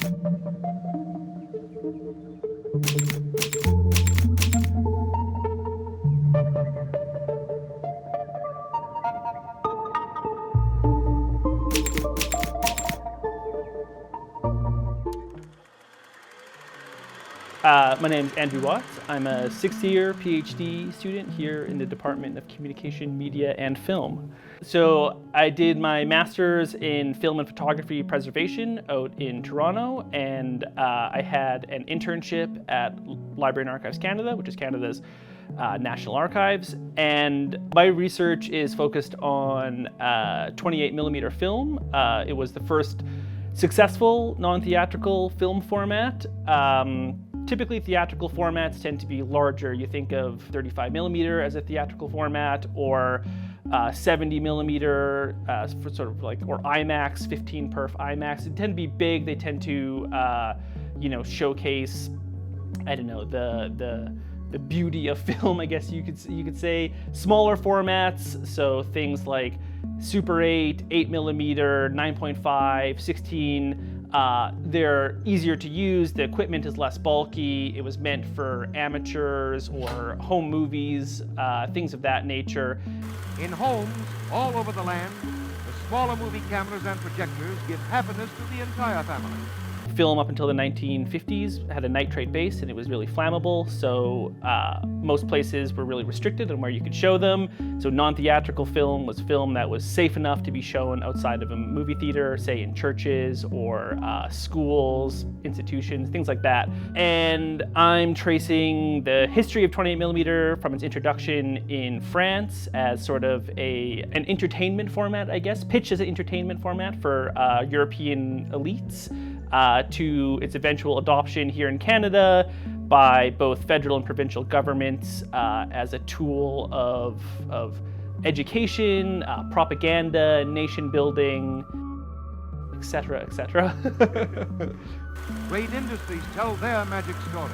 My name is Andrew Watts. I'm a sixth-year PhD student here in the Department of Communication, Media, and Film. So I did my master's in film and photography preservation out in Toronto, and I had an internship at Library and Archives Canada, which is Canada's National Archives, and my research is focused on 28mm film. It was the first successful non-theatrical film format. Typically, theatrical formats tend to be larger. You think of 35mm as a theatrical format, or 70mm for sort of like, or IMAX, 15 perf IMAX. They tend to be big. They tend to, showcase, I don't know, the beauty of film, I guess you could say. Smaller formats, so things like Super 8, 8mm, 9.5, 16. They're easier to use, the equipment is less bulky, it was meant for amateurs or home movies, things of that nature. In homes all over the land, the smaller movie cameras and projectors give happiness to the entire family. Film up until the 1950s had a nitrate base and it was really flammable, so most places were really restricted on where you could show them. So non-theatrical film was film that was safe enough to be shown outside of a movie theater, say in churches or schools, institutions, things like that. And I'm tracing the history of 28mm from its introduction in France as sort of an entertainment format, I guess, pitched as an entertainment format for European elites, to its eventual adoption here in Canada by both federal and provincial governments as a tool of education, propaganda, nation building, etc., etc. Great industries tell their magic story.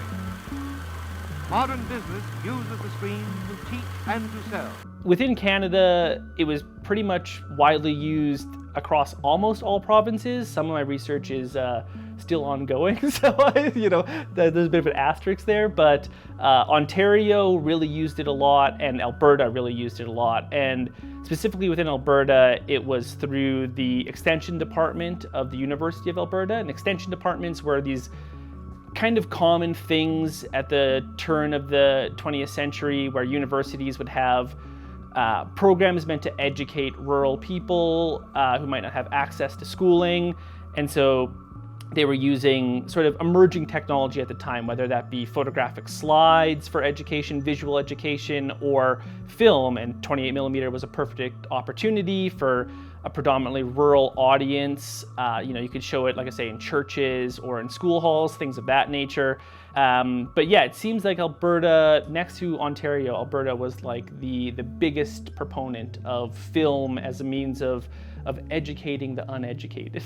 Modern business uses the screen to teach and to sell. Within Canada, it was pretty much widely used across almost all provinces. Some of my research is still ongoing, so there's a bit of an asterisk there, but Ontario really used it a lot, and Alberta really used it a lot. And specifically within Alberta, it was through the Extension Department of the University of Alberta. And Extension departments were these kind of common things at the turn of the 20th century where universities would have programs meant to educate rural people who might not have access to schooling. And so they were using sort of emerging technology at the time, whether that be photographic slides for education, visual education, or film. And 28mm was a perfect opportunity for a predominantly rural audience. You could show it, like I say, in churches or in school halls, things of that nature. But yeah, it seems like Alberta, next to Ontario, Alberta was like the biggest proponent of film as a means of educating the uneducated.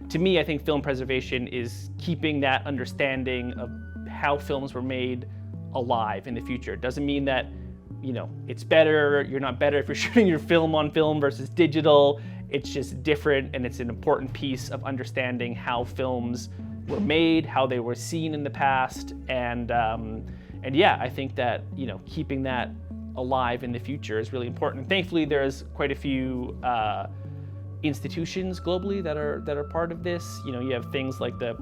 To me, I think film preservation is keeping that understanding of how films were made alive in the future. It doesn't mean that, it's better, you're not better if you're shooting your film on film versus digital. It's just different, and it's an important piece of understanding how films were made, how they were seen in the past, and yeah, I think that, keeping that alive in the future is really important. And thankfully, there's quite a few institutions globally that are part of this. You have things like the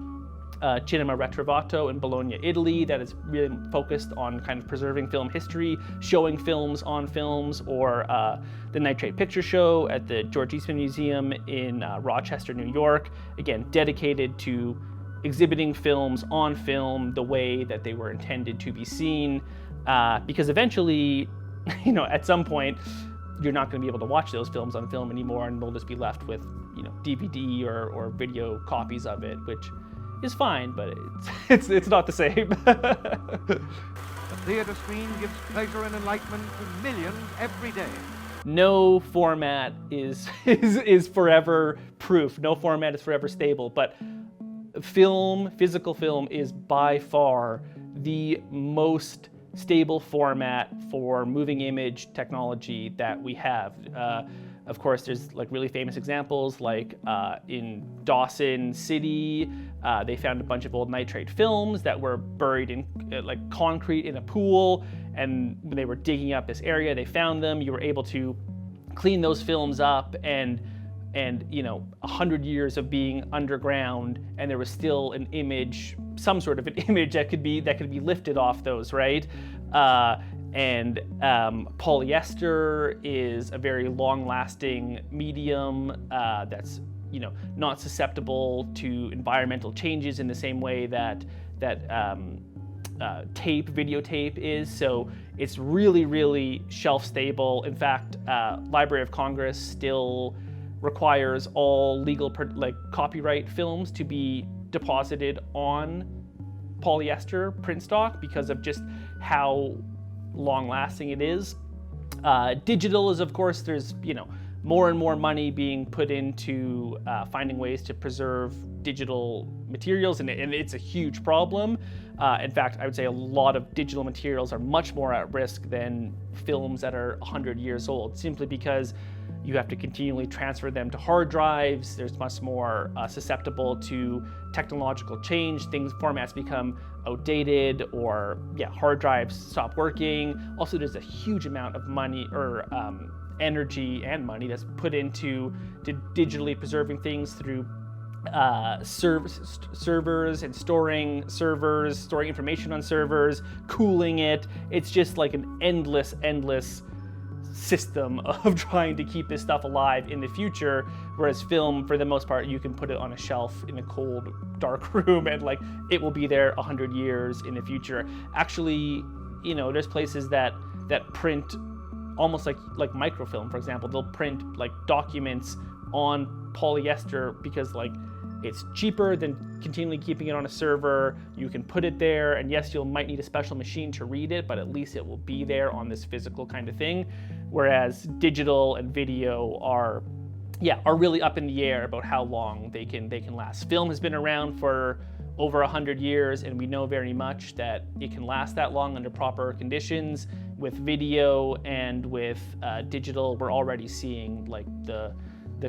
Cinema Retrovato in Bologna, Italy, that is really focused on kind of preserving film history, showing films on films, or the Nitrate Picture Show at the George Eastman Museum in Rochester, New York, again, dedicated to exhibiting films on film the way that they were intended to be seen, because eventually, at some point, you're not going to be able to watch those films on film anymore, and they'll just be left with, DVD or video copies of it, which is fine, but it's not the same. The theater screen gives pleasure and enlightenment to millions every day. No format is forever proof. No format is forever stable, but film, physical film, is by far the most stable format for moving image technology that we have. Of course, there's like really famous examples, like in Dawson City, they found a bunch of old nitrate films that were buried in like concrete in a pool, and when they were digging up this area, they found them. You were able to clean those films up, and 100 years of being underground, and there was still an image, some sort of an image that could be lifted off those, right? And polyester is a very long-lasting medium that's not susceptible to environmental changes in the same way that videotape is. So it's really, really shelf stable. In fact, Library of Congress still requires all legal copyright films to be deposited on polyester print stock because of just how long-lasting it is. Digital is, of course, there's more and more money being put into finding ways to preserve digital materials, and it's a huge problem. In fact, I would say a lot of digital materials are much more at risk than films that are 100 years old, simply because you have to continually transfer them to hard drives. There's much more susceptible to technological change. Formats become outdated, or hard drives stop working. Also, there's a huge amount of money or energy and money that's put into digitally preserving things through servers and storing information on servers, cooling it. It's just like an endless system of trying to keep this stuff alive in the future, whereas film, for the most part, you can put it on a shelf in a cold, dark room and it will be there 100 years in the future. Actually, there's places that print almost like microfilm, for example. They'll print documents on polyester because it's cheaper than continually keeping it on a server. You can put it there, and yes, you might need a special machine to read it, but at least it will be there on this physical kind of thing. Whereas digital and video are really up in the air about how long they can last. Film has been around for over 100 years, and we know very much that it can last that long under proper conditions. With video and with digital, we're already seeing the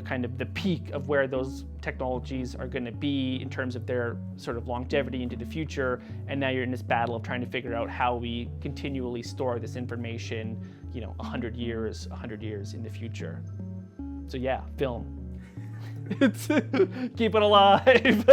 kind of the peak of where those technologies are going to be in terms of their sort of longevity into the future. And now you're in this battle of trying to figure out how we continually store this information, 100 years in the future. So yeah, film. Keep it alive.